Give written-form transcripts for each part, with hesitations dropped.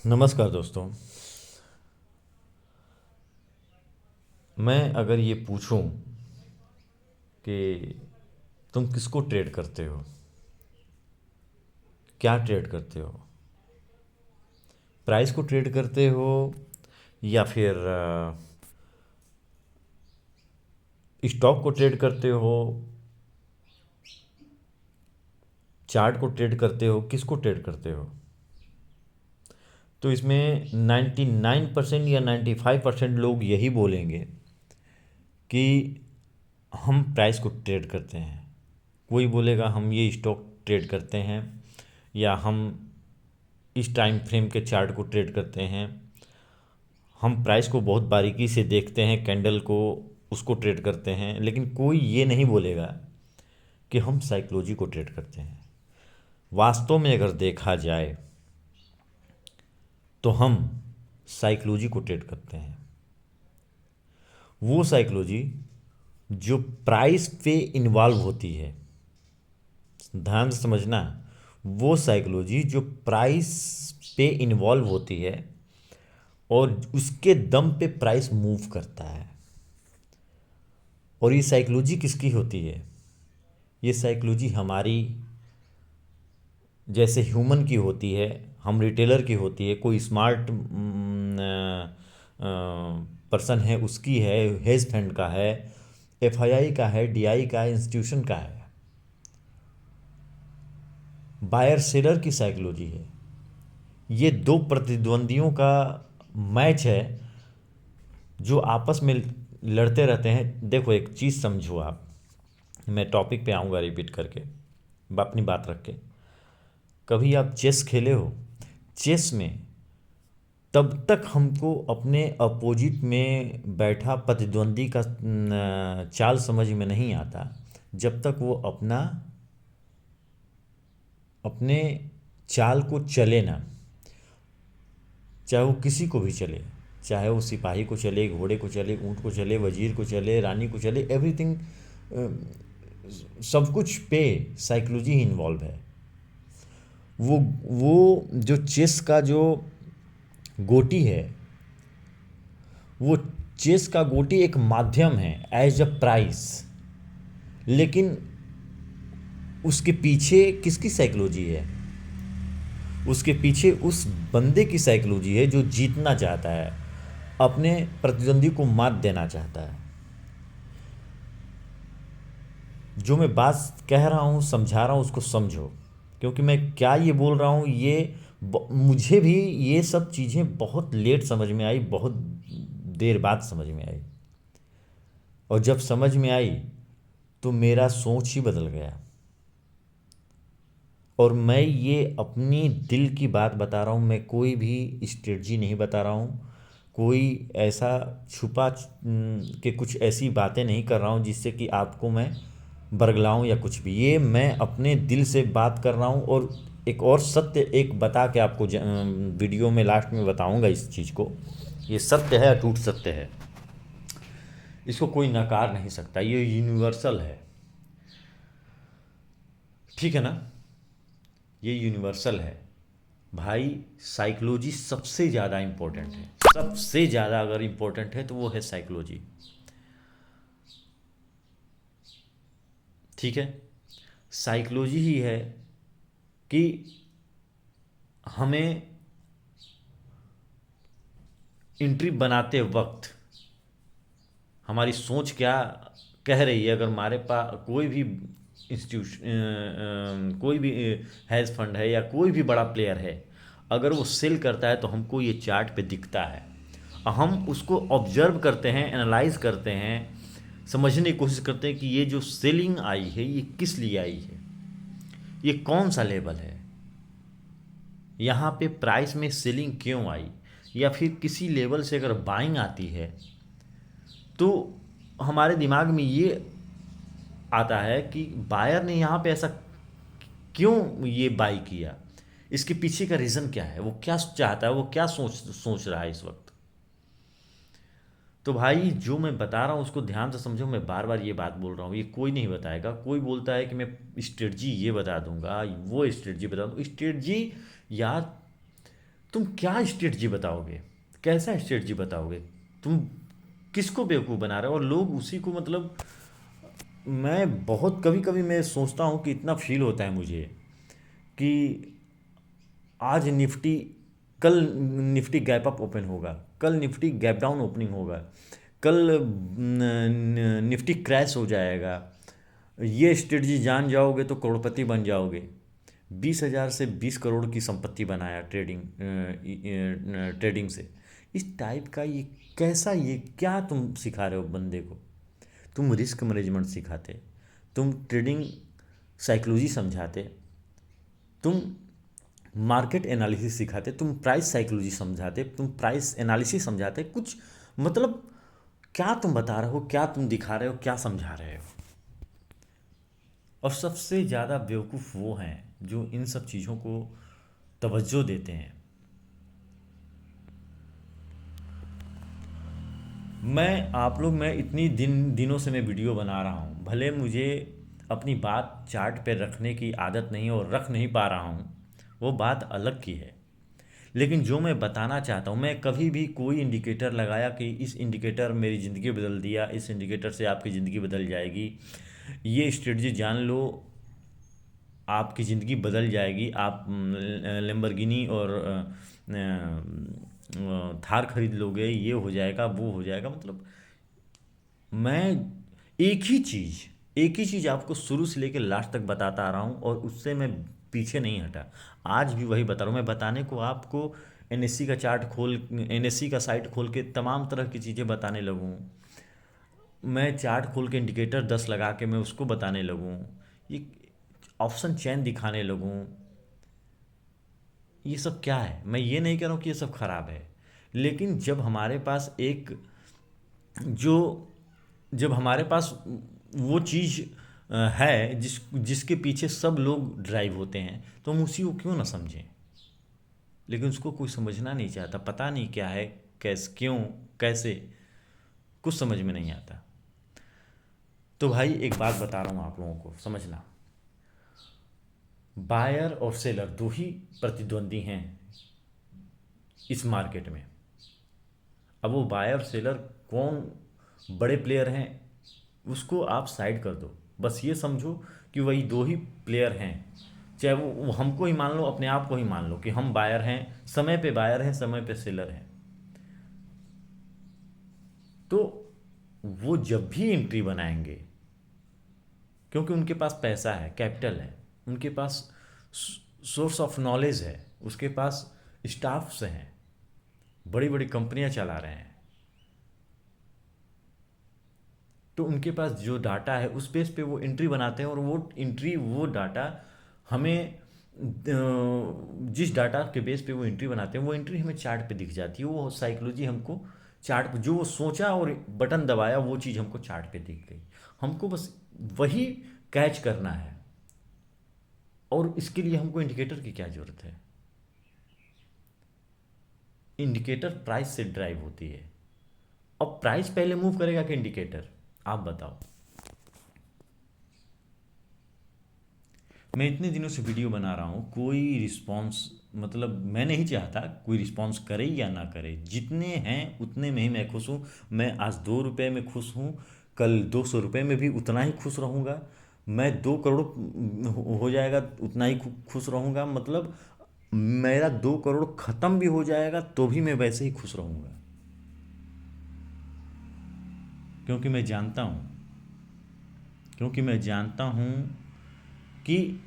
नमस्कार दोस्तों। मैं अगर ये पूछूं कि तुम किसको ट्रेड करते हो, क्या ट्रेड करते हो, प्राइस को ट्रेड करते हो या फिर स्टॉक को ट्रेड करते हो, चार्ट को ट्रेड करते हो, किसको ट्रेड करते हो? तो इसमें 99% या 95% लोग यही बोलेंगे कि हम प्राइस को ट्रेड करते हैं। कोई बोलेगा हम ये स्टॉक ट्रेड करते हैं, या हम इस टाइम फ्रेम के चार्ट को ट्रेड करते हैं, हम प्राइस को बहुत बारीकी से देखते हैं, कैंडल को, उसको ट्रेड करते हैं। लेकिन कोई ये नहीं बोलेगा कि हम साइकोलॉजी को ट्रेड करते हैं। वास्तव में अगर देखा जाए तो हम साइकोलॉजी को ट्रेड करते हैं। वो साइकोलॉजी जो प्राइस पे इन्वॉल्व होती है, ध्यान से समझना, वो साइकोलॉजी जो प्राइस पे इन्वॉल्व होती है और उसके दम पे प्राइस मूव करता है। और ये साइकोलॉजी किसकी होती है? ये साइकोलॉजी हमारी, जैसे ह्यूमन की होती है, हम रिटेलर की होती है, कोई स्मार्ट पर्सन है उसकी है, हेज फंड का है, एफआईआई का है, डीआई का है, इंस्टीट्यूशन का है। बायर सेलर की साइकोलॉजी है। ये दो प्रतिद्वंदियों का मैच है जो आपस में लड़ते रहते हैं। देखो, एक चीज़ समझो आप, मैं टॉपिक पे आऊँगा रिपीट करके, अपनी बात रख के। कभी आप चेस खेले हो? चेस में तब तक हमको अपने अपोजिट में बैठा प्रतिद्वंदी का चाल समझ में नहीं आता जब तक वो अपने चाल को चले ना। चाहे वो किसी को भी चले, चाहे वो सिपाही को चले, घोड़े को चले, ऊँट को चले, वजीर को चले, रानी को चले, एवरीथिंग, सब कुछ पे साइकोलॉजी ही इन्वॉल्व है। वो जो चेस का जो गोटी है, वो चेस का गोटी एक माध्यम है एज अ प्राइस। लेकिन उसके पीछे किसकी साइकोलॉजी है? उसके पीछे उस बंदे की साइकोलॉजी है जो जीतना चाहता है, अपने प्रतिद्वंदी को मात देना चाहता है। जो मैं बात कह रहा हूँ, समझा रहा हूँ, उसको समझो। क्योंकि मैं क्या ये बोल रहा हूँ, मुझे भी ये सब चीज़ें बहुत लेट समझ में आई, बहुत देर बाद समझ में आई। और जब समझ में आई तो मेरा सोच ही बदल गया। और मैं ये अपनी दिल की बात बता रहा हूँ, मैं कोई भी स्ट्रेटजी नहीं बता रहा हूँ, कोई ऐसा छुपा के कुछ ऐसी बातें नहीं कर रहा हूँ जिससे कि आपको मैं बरगलाऊँ या कुछ भी। ये मैं अपने दिल से बात कर रहा हूँ। और एक और सत्य एक बता के आपको वीडियो में लास्ट में बताऊँगा इस चीज़ को। ये सत्य है, अटूट सत्य है, इसको कोई नकार नहीं सकता, ये यूनिवर्सल है। ठीक है ना? ये यूनिवर्सल है भाई। साइकोलॉजी सबसे ज़्यादा इम्पोर्टेंट है, सबसे ज़्यादा अगर इम्पोर्टेंट है तो वो है साइकोलॉजी। ठीक है? साइकोलॉजी ही है कि हमें एंट्री बनाते वक्त हमारी सोच क्या कह रही है। अगर हमारे पास कोई भी इंस्टीट्यूशन, कोई भी हैज फंड है या कोई भी बड़ा प्लेयर है, अगर वो सेल करता है तो हमको ये चार्ट पे दिखता है। हम उसको ऑब्जर्व करते हैं, एनालाइज करते हैं, समझने की कोशिश करते हैं कि ये जो सेलिंग आई है ये किस लिए आई है, ये कौन सा लेवल है, यहाँ पे प्राइस में सेलिंग क्यों आई। या फिर किसी लेवल से अगर बाइंग आती है तो हमारे दिमाग में ये आता है कि बायर ने यहाँ पे ऐसा क्यों ये बाई किया, इसके पीछे का रीज़न क्या है, वो क्या चाहता है, वो क्या सोच सोच रहा है इस वक्त। तो भाई जो मैं बता रहा हूँ उसको ध्यान से समझो। मैं बार बार ये बात बोल रहा हूँ, ये कोई नहीं बताएगा। कोई बोलता है कि मैं स्ट्रेटजी ये बता दूंगा, वो स्ट्रेटजी बता दूँ। स्ट्रेटजी यार तुम क्या स्ट्रेटजी बताओगे, कैसा स्ट्रेटजी बताओगे, तुम किसको बेवकूफ़ बना रहे हो, और लोग उसी को मतलब, मैं बहुत कभी कभी मैं सोचता हूँ कि इतना फील होता है मुझे कि आज निफ्टी, कल निफ्टी गैप अप ओपन होगा, कल निफ्टी गैप डाउन ओपनिंग होगा, कल निफ्टी क्रैश हो जाएगा। ये स्ट्रेटजी जान जाओगे तो करोड़पति बन जाओगे। 20,000 से 20 करोड़ की संपत्ति बनाया ट्रेडिंग से। इस टाइप का ये कैसा, ये क्या तुम सिखा रहे हो बंदे को। तुम रिस्क मैनेजमेंट सिखाते, तुम ट्रेडिंग साइकोलॉजी समझाते, तुम मार्केट एनालिसिस सिखाते, तुम प्राइस साइकोलॉजी समझाते, तुम प्राइस एनालिसिस समझाते, कुछ मतलब क्या तुम बता रहे हो, क्या तुम दिखा रहे हो, क्या समझा रहे हो। और सबसे ज़्यादा बेवकूफ़ वो हैं जो इन सब चीज़ों को तवज्जो देते हैं। मैं इतनी दिनों से मैं वीडियो बना रहा हूँ, भले मुझे अपनी बात चार्ट पे रखने की आदत नहीं और रख नहीं पा रहा हूँ, वो बात अलग की है। लेकिन जो मैं बताना चाहता हूँ, मैं कभी भी कोई इंडिकेटर लगाया कि इस इंडिकेटर मेरी ज़िंदगी बदल दिया, इस इंडिकेटर से आपकी ज़िंदगी बदल जाएगी, ये स्ट्रेटजी जान लो आपकी ज़िंदगी बदल जाएगी, आप लैम्बोर्गिनी और थार खरीद लोगे, ये हो जाएगा, वो हो जाएगा। मतलब मैं एक ही चीज़ एक ही चीज़ आपको शुरू से लेकर लास्ट तक बताता आ रहा हूँ और उससे मैं पीछे नहीं हटा। आज भी वही बता रहा हूँ। मैं बताने को आपको एनएससी का चार्ट खोल, एनएससी का साइट खोल के तमाम तरह की चीज़ें बताने लगूँ, मैं चार्ट खोल के इंडिकेटर 10 लगा के मैं उसको बताने लगूँ, ये ऑप्शन चेन दिखाने लगूँ, ये सब क्या है। मैं ये नहीं कह रहा हूँ कि ये सब खराब है, लेकिन जो जब हमारे पास वो चीज़ है जिसके पीछे सब लोग ड्राइव होते हैं, तो हम उसी को क्यों ना समझें। लेकिन उसको कोई समझना नहीं चाहता, पता नहीं क्या है, कैसे, क्यों, कैसे, कुछ समझ में नहीं आता। तो भाई एक बात बता रहा हूँ आप लोगों को समझना, बायर और सेलर दो ही प्रतिद्वंदी हैं इस मार्केट में। अब वो बायर सेलर कौन बड़े प्लेयर हैं उसको आप साइड कर दो, बस ये समझो कि वही दो ही प्लेयर हैं। चाहे वो हमको ही मान लो, अपने आप को ही मान लो कि हम बायर हैं, समय पे बायर हैं, समय पे सेलर हैं। तो वो जब भी एंट्री बनाएंगे, क्योंकि उनके पास पैसा है, कैपिटल है, उनके पास सोर्स ऑफ नॉलेज है, उसके पास स्टाफ्स हैं, बड़ी बड़ी कंपनियां चला रहे हैं, तो उनके पास जो डाटा है उस बेस पे वो एंट्री बनाते हैं। और वो डाटा हमें जिस डाटा के बेस पे वो एंट्री बनाते हैं, वो एंट्री हमें चार्ट पे दिख जाती है। वो साइकोलॉजी हमको चार्ट पे, जो वो सोचा और बटन दबाया, वो चीज़ हमको चार्ट पे दिख गई। हमको बस वही कैच करना है, और इसके लिए हमको इंडिकेटर की क्या ज़रूरत है। इंडिकेटर प्राइस से ड्राइव होती है। अब प्राइस पहले मूव करेगा कि इंडिकेटर, आप बताओ। मैं इतने दिनों से वीडियो बना रहा हूँ, कोई रिस्पांस, मतलब मैं नहीं चाहता कोई रिस्पांस करे या ना करे, जितने हैं उतने में ही मैं खुश हूँ। मैं आज 2 रुपये में खुश हूँ, कल 200 रुपये में भी उतना ही खुश रहूँगा। मैं 2 करोड़ हो जाएगा उतना ही खुश रहूँगा। मतलब मेरा 2 करोड़ ख़त्म भी हो जाएगा तो भी मैं वैसे ही खुश रहूँगा, क्योंकि मैं जानता हूँ क्योंकि मैं जानता हूँ कि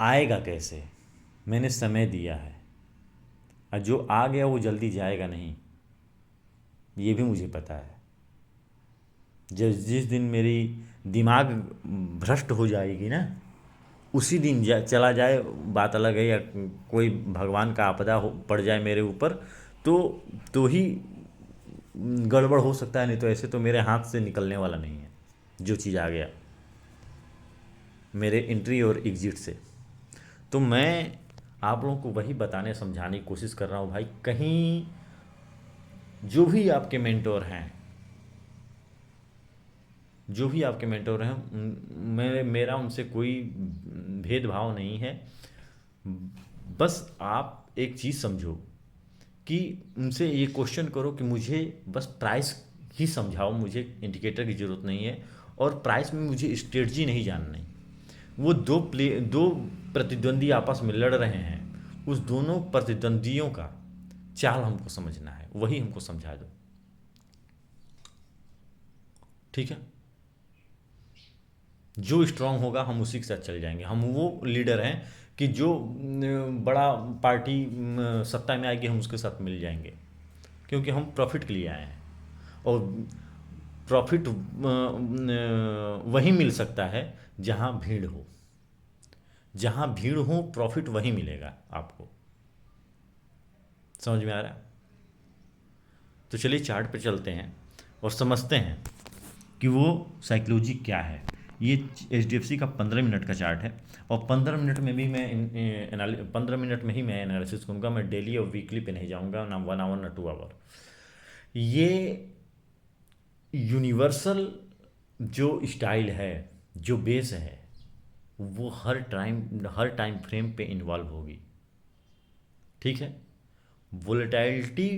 आएगा कैसे। मैंने समय दिया है, और जो आ गया वो जल्दी जाएगा नहीं, ये भी मुझे पता है। जिस दिन मेरी दिमाग भ्रष्ट हो जाएगी ना, उसी दिन चला जाए, बात अलग है, या कोई भगवान का आपदा पड़ जाए मेरे ऊपर, तो ही गड़बड़ हो सकता है, नहीं तो ऐसे तो मेरे हाथ से निकलने वाला नहीं है जो चीज़ आ गया मेरे एंट्री और एग्जिट से। तो मैं आप लोगों को वही बताने समझाने की कोशिश कर रहा हूँ भाई। कहीं जो भी आपके मेंटोर हैं, जो भी आपके मेंटोर हैं, मेरा उनसे कोई भेदभाव नहीं है। बस आप एक चीज़ समझो कि उनसे ये क्वेश्चन करो कि मुझे बस प्राइस ही समझाओ, मुझे इंडिकेटर की ज़रूरत नहीं है, और प्राइस में मुझे स्ट्रेटजी नहीं जाननी। वो दो प्रतिद्वंदी आपस में लड़ रहे हैं, उस दोनों प्रतिद्वंदियों का चाल हमको समझना है, वही हमको समझा दो, ठीक है। जो स्ट्रांग होगा हम उसी के साथ चल जाएंगे। हम वो लीडर हैं कि जो बड़ा पार्टी सत्ता में आएगी हम उसके साथ मिल जाएंगे, क्योंकि हम प्रॉफिट के लिए आए हैं, और प्रॉफिट वहीं मिल सकता है जहां भीड़ हो। जहां भीड़ हो प्रॉफिट वहीं मिलेगा आपको। समझ में आ रहा है? तो चलिए चार्ट पे चलते हैं और समझते हैं कि वो साइकोलॉजी क्या है। ये HDFC का 15 मिनट का चार्ट है, और 15 मिनट में भी मैं 15 मिनट में ही मैं एनालिसिस करूँगा। मैं डेली और वीकली पे नहीं जाऊँगा, ना 1 आवर ना 2 आवर। ये यूनिवर्सल जो स्टाइल है, जो बेस है, वो हर टाइम फ्रेम पे इन्वॉल्व होगी, ठीक है। वोलेटैलिटी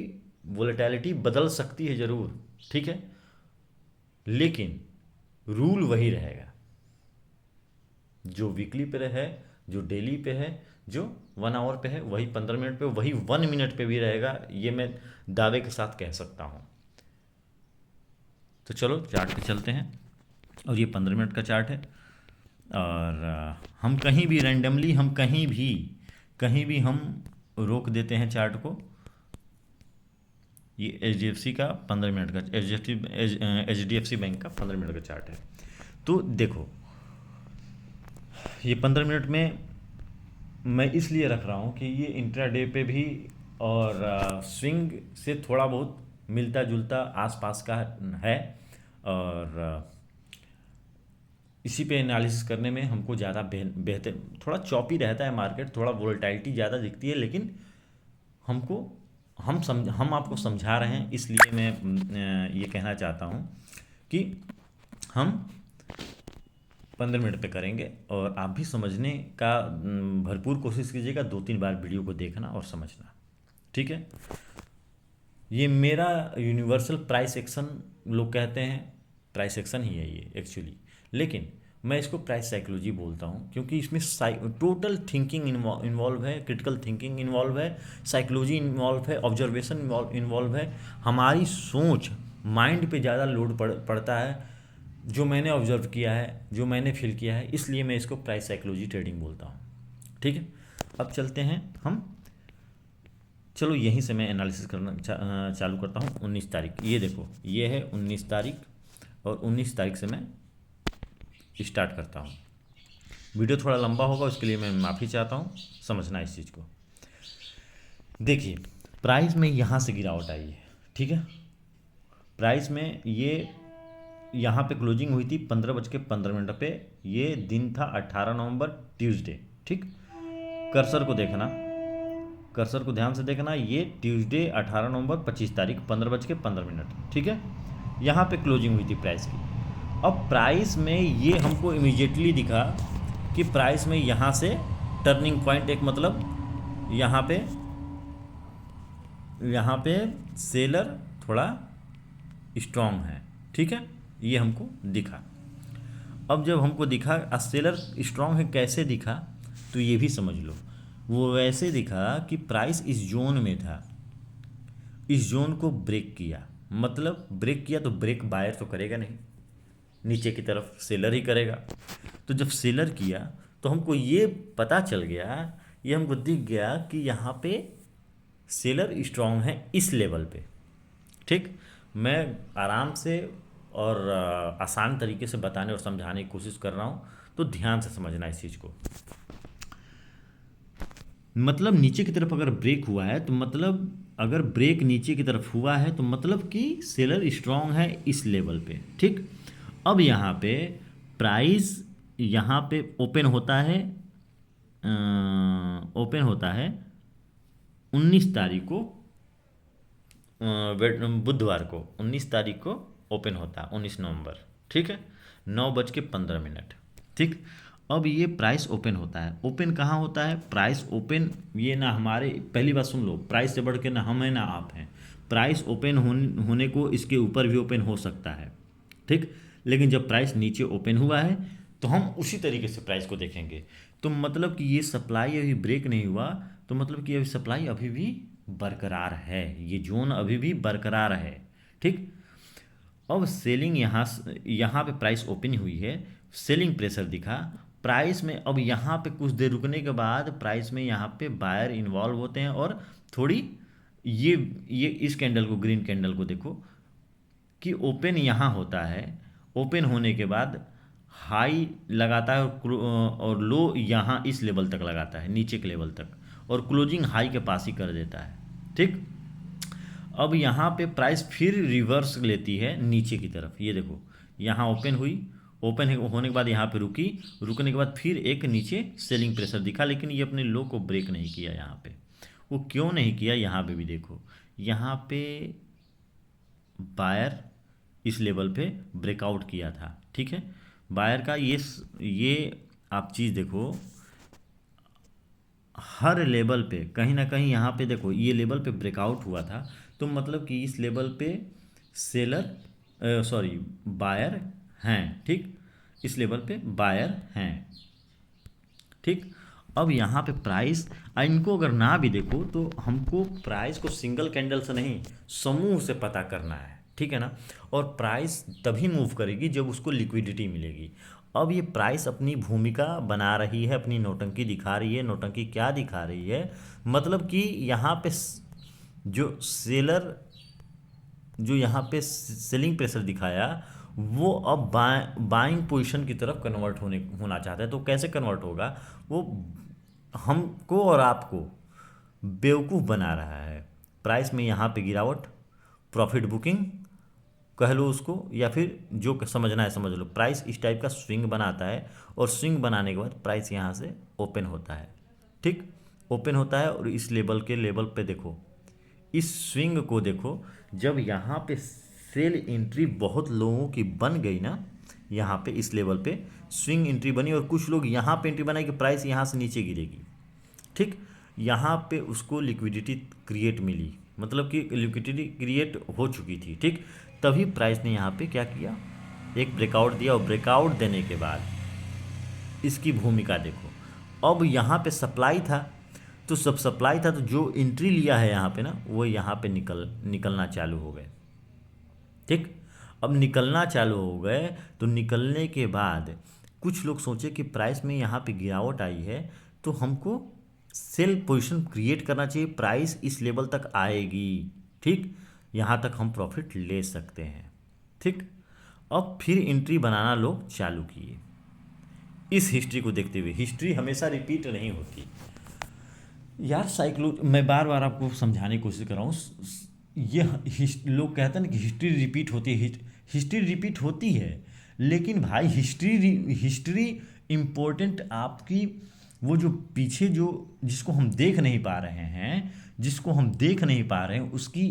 वोलेटैलिटी बदल सकती है ज़रूर, ठीक है, लेकिन रूल वही रहेगा। जो वीकली पे है, जो डेली पे है, जो 1 आवर पे है, वही 15 मिनट पे, वही 1 मिनट पे भी रहेगा, ये मैं दावे के साथ कह सकता हूँ। तो चलो चार्ट पे चलते हैं, और ये 15 मिनट का चार्ट है। और हम कहीं भी रैंडमली, हम कहीं भी हम रोक देते हैं चार्ट को। ये HDFC का 15 मिनट का, HDFC बैंक का 15 मिनट का चार्ट है। तो देखो, ये 15 मिनट में मैं इसलिए रख रहा हूँ कि ये इंट्राडे पे भी और स्विंग से थोड़ा बहुत मिलता जुलता आसपास का है, और इसी पे एनालिसिस करने में हमको ज़्यादा बेहतर। थोड़ा चॉपी रहता है मार्केट, थोड़ा वोलेटाइलिटी ज़्यादा दिखती है, लेकिन हमको हम आपको समझा रहे हैं, इसलिए मैं ये कहना चाहता हूँ कि हम 15 मिनट पे करेंगे, और आप भी समझने का भरपूर कोशिश कीजिएगा। 2-3 बार वीडियो को देखना और समझना, ठीक है। ये मेरा यूनिवर्सल प्राइस एक्शन लोग कहते हैं, प्राइस एक्शन ही है ये एक्चुअली, लेकिन मैं इसको प्राइस साइकोलॉजी बोलता हूँ, क्योंकि इसमें टोटल थिंकिंग इन्वॉल्व है, क्रिटिकल थिंकिंग इन्वॉल्व है, साइकोलॉजी इन्वॉल्व है, ऑब्जर्वेशन इन्वॉल्व है। हमारी सोच, माइंड पे ज़्यादा लोड पड़ता है, जो मैंने ऑब्जर्व किया है, जो मैंने फील किया है, इसलिए मैं इसको प्राइस साइकोलॉजी ट्रेडिंग बोलता हूँ, ठीक है। अब चलते हैं हम, चलो यहीं से मैं एनालिसिस करना चालू करता हूँ। 19 तारीख, ये देखो, ये है 19 तारीख, और 19 तारीख से मैं स्टार्ट करता हूँ। वीडियो थोड़ा लंबा होगा, उसके लिए मैं माफ़ी चाहता हूँ, समझना इस चीज़ को। देखिए, प्राइस में यहाँ से गिरावट आई है, ठीक है। प्राइस में ये यहाँ पे क्लोजिंग हुई थी 15:15 पे। ये दिन था 18 नवंबर, ट्यूसडे, ठीक। कर्सर को देखना, कर्सर को ध्यान से देखना, ये ट्यूसडे 18 नवंबर, 25 तारीख, 15:15, ठीक है। यहाँ पे क्लोजिंग हुई थी प्राइस की। अब प्राइस में ये हमको इमीडिएटली दिखा कि प्राइस में यहाँ से टर्निंग पॉइंट, एक मतलब यहाँ पे सेलर थोड़ा स्ट्रॉन्ग है, ठीक है, ये हमको दिखा। अब जब हमको दिखा सेलर स्ट्रॉन्ग है, कैसे दिखा, तो ये भी समझ लो। वो वैसे दिखा कि प्राइस इस जोन में था, इस जोन को ब्रेक किया, मतलब ब्रेक किया तो ब्रेक बायर तो करेगा नहीं, नीचे की तरफ सेलर ही करेगा। तो जब सेलर किया तो हमको ये पता चल गया, ये हमको दिख गया कि यहाँ पे सेलर स्ट्रॉन्ग है इस लेवल पे, ठीक। मैं आराम से और आसान तरीके से बताने और समझाने की कोशिश कर रहा हूँ, तो ध्यान से समझना इस चीज़ को। मतलब नीचे की तरफ अगर ब्रेक हुआ है, तो मतलब अगर ब्रेक नीचे की तरफ हुआ है, तो मतलब कि सेलर स्ट्रॉन्ग है इस लेवल पे, ठीक। अब यहाँ पे प्राइस यहाँ पे ओपन होता है, 19 तारीख को, बुधवार को 19 तारीख को ओपन होता है, 19 नवंबर, ठीक है, 9:15, ठीक। अब ये प्राइस ओपन होता है। ओपन कहाँ होता है? प्राइस ओपन, ये ना हमारे, पहली बात सुन लो, प्राइस से बढ़ के ना हम हैं ना आप हैं। प्राइस ओपन होने को इसके ऊपर भी ओपन हो सकता है, ठीक। लेकिन जब प्राइस नीचे ओपन हुआ है तो हम उसी तरीके से प्राइस को देखेंगे। तो मतलब कि ये सप्लाई अभी ब्रेक नहीं हुआ, तो मतलब कि अभी सप्लाई अभी भी बरकरार है, ये जोन अभी भी बरकरार है, ठीक। अब सेलिंग यहाँ पे प्राइस ओपन हुई है, सेलिंग प्रेशर दिखा प्राइस में। अब यहाँ पे कुछ देर रुकने के बाद प्राइस में यहाँ पे बायर इन्वॉल्व होते हैं और थोड़ी ये इस कैंडल को, ग्रीन कैंडल को देखो कि ओपन यहाँ होता है। ओपन होने के बाद हाई लगाता है और लो यहाँ इस लेवल तक लगाता है, नीचे के लेवल तक, और क्लोजिंग हाई के पास ही कर देता है, ठीक। अब यहाँ पे प्राइस फिर रिवर्स लेती है नीचे की तरफ, ये देखो यहाँ ओपन हुई, ओपन होने के बाद यहाँ पे रुकी, रुकने के बाद फिर एक नीचे सेलिंग प्रेशर दिखा, लेकिन ये अपने लो को ब्रेक नहीं किया। यहाँ पे वो क्यों नहीं किया, यहाँ पे भी देखो, यहाँ पे बायर इस लेवल पे ब्रेकआउट किया था, ठीक है। बायर का ये आप चीज़ देखो, हर लेवल पे कहीं ना कहीं यहाँ पे देखो ये लेवल पे ब्रेकआउट हुआ था, तो मतलब कि इस लेवल पे सेलर सॉरी बायर हैं, ठीक। इस लेवल पे बायर हैं, ठीक। अब यहाँ पे प्राइस, इनको अगर ना भी देखो तो हमको प्राइस को सिंगल कैंडल से नहीं, समूह से पता करना है, ठीक है ना। और प्राइस तभी मूव करेगी जब उसको लिक्विडिटी मिलेगी। अब ये प्राइस अपनी भूमिका बना रही है, अपनी नौटंकी दिखा रही है। नौटंकी क्या दिखा रही है? मतलब कि यहाँ पे जो सेलर, जो यहाँ पे सेलिंग प्रेशर दिखाया, वो अब बाइंग पोजीशन की तरफ कन्वर्ट होना चाहता है। तो कैसे कन्वर्ट होगा? वो हमको और आपको बेवकूफ़ बना रहा है। प्राइस में यहाँ पे गिरावट, प्रॉफिट बुकिंग कह लो उसको, या फिर जो समझना है समझ लो। प्राइस इस टाइप का स्विंग बनाता है, और स्विंग बनाने के बाद प्राइस यहाँ से ओपन होता है, ठीक। ओपन होता है और इस लेवल पे देखो, इस स्विंग को देखो, जब यहाँ पे सेल एंट्री बहुत लोगों की बन गई ना, यहाँ पे इस लेवल पे स्विंग एंट्री बनी, और कुछ लोग यहाँ पे एंट्री बनाए कि प्राइस यहाँ से नीचे गिरेगी, ठीक। यहाँ पे उसको लिक्विडिटी क्रिएट मिली, मतलब कि लिक्विडिटी क्रिएट हो चुकी थी, ठीक। तभी प्राइस ने यहाँ पे क्या किया, एक ब्रेकआउट दिया, और ब्रेकआउट देने के बाद इसकी भूमिका देखो। अब यहाँ पे सप्लाई था, तो सब सप्लाई था, तो जो एंट्री लिया है यहाँ पे ना, वो यहाँ पे निकलना चालू हो गए, ठीक। अब निकलना चालू हो गए, तो निकलने के बाद कुछ लोग सोचे कि प्राइस में यहाँ पे गिरावट आई है, तो हमको सेल पोजीशन क्रिएट करना चाहिए, प्राइस इस लेवल तक आएगी, ठीक, यहाँ तक हम प्रॉफिट ले सकते हैं, ठीक। अब फिर एंट्री बनाना लोग चालू किए। इस हिस्ट्री को देखते हुए, हिस्ट्री हमेशा रिपीट नहीं होती यार। मैं बार बार आपको समझाने की कोशिश कर रहा हूँ। ये लोग कहते हैं ना कि हिस्ट्री रिपीट होती है, हिस्ट्री रिपीट होती है, लेकिन भाई हिस्ट्री इम्पोर्टेंट आपकी, वो जो पीछे जो जिसको हम देख नहीं पा रहे हैं, जिसको हम देख नहीं पा रहे हैं, उसकी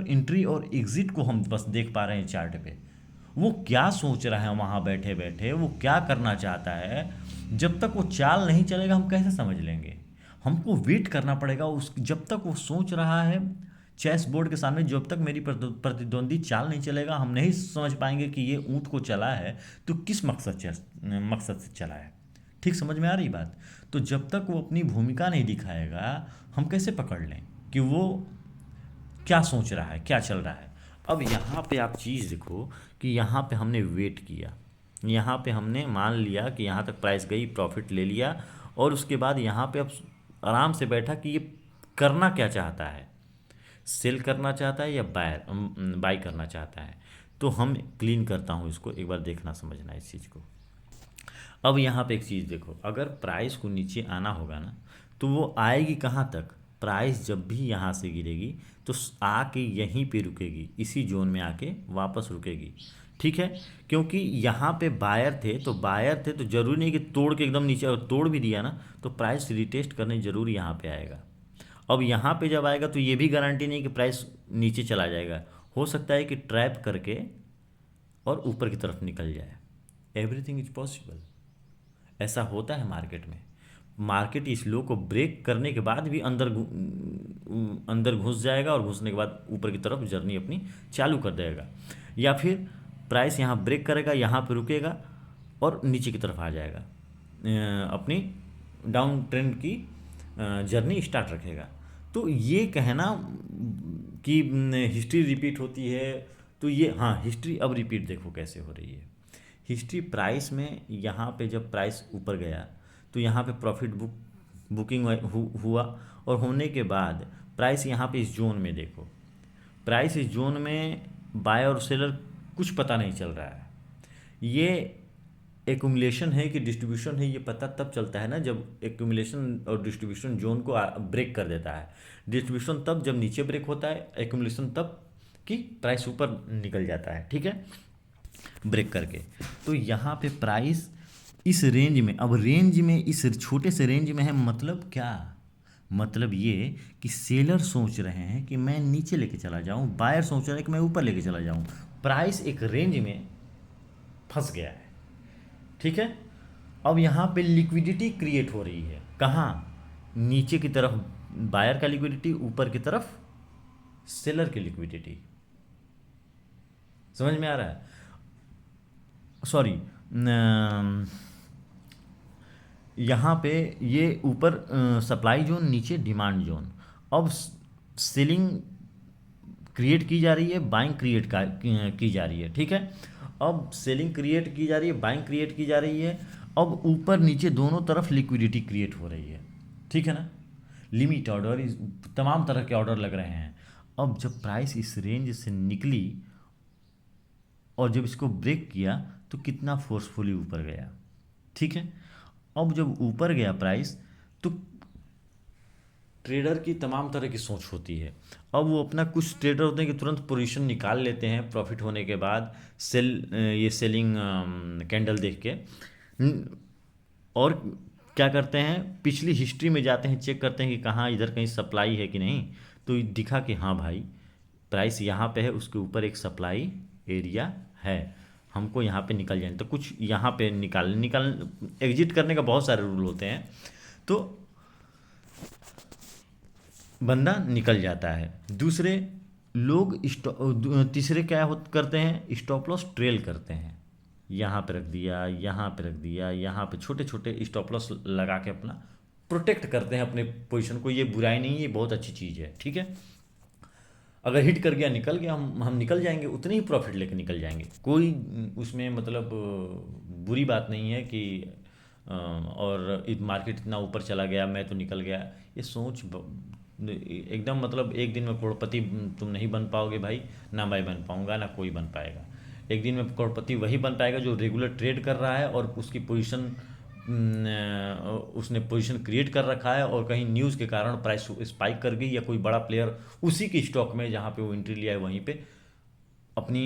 एंट्री और एग्जिट को हम बस देख पा रहे हैं चार्ट पे। वो क्या सोच रहा है वहाँ बैठे बैठे, वो क्या करना चाहता है, जब तक वो चाल नहीं चलेगा हम कैसे समझ लेंगे? हमको वेट करना पड़ेगा उस, जब तक वो सोच रहा है चेस बोर्ड के सामने, जब तक मेरी प्रतिद्वंदी चाल नहीं चलेगा, हम नहीं समझ पाएंगे कि ये ऊँट को चला है तो किस मकसद से चला है। ठीक समझ में आ रही बात? तो जब तक वो अपनी भूमिका नहीं दिखाएगा, हम कैसे पकड़ लें कि वो क्या सोच रहा है, क्या चल रहा है। अब यहाँ पे आप चीज़ देखो कि यहाँ पे हमने वेट किया, यहाँ पे हमने मान लिया कि यहाँ तक प्राइस गई, प्रॉफिट ले लिया, और उसके बाद यहाँ पे अब आराम से बैठा कि ये करना क्या चाहता है, सेल करना चाहता है या बाय करना चाहता है। तो हम क्लीन करता हूँ इसको, एक बार देखना समझना इस चीज़ को। अब यहाँ पे एक चीज़ देखो, अगर प्राइस को नीचे आना होगा ना, तो वो आएगी कहाँ तक? प्राइस जब भी यहाँ से गिरेगी तो आके यहीं पे रुकेगी, इसी जोन में आके वापस रुकेगी, ठीक है। क्योंकि यहाँ पे बायर थे, तो ज़रूरी नहीं कि तोड़ के एकदम नीचे, और तोड़ भी दिया ना तो प्राइस रिटेस्ट करने ज़रूर यहाँ पे आएगा। अब यहाँ पे जब आएगा तो ये भी गारंटी नहीं कि प्राइस नीचे चला जाएगा, हो सकता है कि ट्रैप करके और ऊपर की तरफ निकल जाए। एवरीथिंग इज पॉसिबल, ऐसा होता है मार्केट में। मार्केट इस लो को ब्रेक करने के बाद भी अंदर घुस जाएगा और घुसने के बाद ऊपर की तरफ जर्नी अपनी चालू कर देगा, या फिर प्राइस यहाँ ब्रेक करेगा, यहाँ पे रुकेगा और नीचे की तरफ आ जाएगा, अपनी डाउन ट्रेंड की जर्नी स्टार्ट रखेगा। तो ये कहना कि हिस्ट्री रिपीट होती है, तो ये हाँ, हिस्ट्री अब रिपीट देखो कैसे हो रही है। हिस्ट्री प्राइस में यहाँ पे जब प्राइस ऊपर गया तो यहाँ पे प्रॉफिट बुकिंग हुआ, और होने के बाद प्राइस यहाँ पे इस जोन में देखो, प्राइस इस जोन में बाय और सेलर कुछ पता नहीं चल रहा है। ये एक्यूमुलेशन है कि डिस्ट्रीब्यूशन है, ये पता तब चलता है ना जब एक्यूमुलेशन और डिस्ट्रीब्यूशन जोन को ब्रेक कर देता है। डिस्ट्रीब्यूशन तब जब नीचे ब्रेक होता है, एक्यूमुलेशन तब कि प्राइस ऊपर निकल जाता है, ठीक है, ब्रेक करके। तो यहाँ पे प्राइस इस रेंज में, अब रेंज में इस छोटे से रेंज में है, मतलब क्या, मतलब ये कि सेलर सोच रहे हैं कि मैं नीचे लेके चला जाऊं, बायर सोच रहे हैं कि मैं ऊपर लेके चला जाऊं। प्राइस एक रेंज में फंस गया है, ठीक है। अब यहाँ पे लिक्विडिटी क्रिएट हो रही है, कहाँ, नीचे की तरफ बायर का लिक्विडिटी, ऊपर की तरफ सेलर की लिक्विडिटी। समझ में आ रहा है? सॉरी, यहाँ पे ये ऊपर सप्लाई जोन, नीचे डिमांड जोन। अब सेलिंग क्रिएट की जा रही है, बाइंग की जा रही है, ठीक है। अब सेलिंग क्रिएट की जा रही है, बाइंग क्रिएट की जा रही है। अब ऊपर नीचे दोनों तरफ लिक्विडिटी क्रिएट हो रही है, ठीक है ना। लिमिट ऑर्डर, तमाम तरह के ऑर्डर लग रहे हैं। अब जब प्राइस इस रेंज से निकली और जब इसको ब्रेक किया तो कितना फोर्सफुली ऊपर गया, ठीक है। अब जब ऊपर गया प्राइस, तो ट्रेडर की तमाम तरह की सोच होती है। अब वो अपना, कुछ ट्रेडर होते हैं कि तुरंत पोजीशन निकाल लेते हैं प्रॉफिट होने के बाद, ये सेलिंग कैंडल देख के, और क्या करते हैं, पिछली हिस्ट्री में जाते हैं, चेक करते हैं कि कहाँ इधर कहीं सप्लाई है कि नहीं। तो दिखा कि हाँ भाई, प्राइस यहाँ पे है, उसके ऊपर एक सप्लाई एरिया है, हमको यहाँ पे निकल जाए। तो कुछ यहाँ पे निकाल एग्जिट करने का बहुत सारे रूल होते हैं, तो बंदा निकल जाता है। दूसरे लोग तीसरे क्या करते हैं, स्टॉप लॉस ट्रेल करते हैं, यहाँ पे रख दिया, यहाँ पे रख दिया, यहाँ पे छोटे छोटे स्टॉप लॉस लगा के अपना प्रोटेक्ट करते हैं अपने पोजीशन को। ये बुराई नहीं है, ये बहुत अच्छी चीज़ है, ठीक है। अगर हिट कर गया, निकल गया, हम निकल जाएंगे, उतने ही प्रॉफिट लेके निकल जाएंगे, कोई उसमें मतलब बुरी बात नहीं है कि और मार्केट इतना ऊपर चला गया मैं तो निकल गया। ये सोच एकदम, मतलब एक दिन में करोड़पति तुम नहीं बन पाओगे भाई, ना मैं बन पाऊंगा, ना कोई बन पाएगा। एक दिन में करोड़पति वही बन पाएगा जो रेगुलर ट्रेड कर रहा है और उसकी पोजीशन, उसने पोजीशन क्रिएट कर रखा है, और कहीं न्यूज़ के कारण प्राइस स्पाइक कर गई, या कोई बड़ा प्लेयर उसी की स्टॉक में जहाँ पे वो एंट्री लिया है वहीं पे अपनी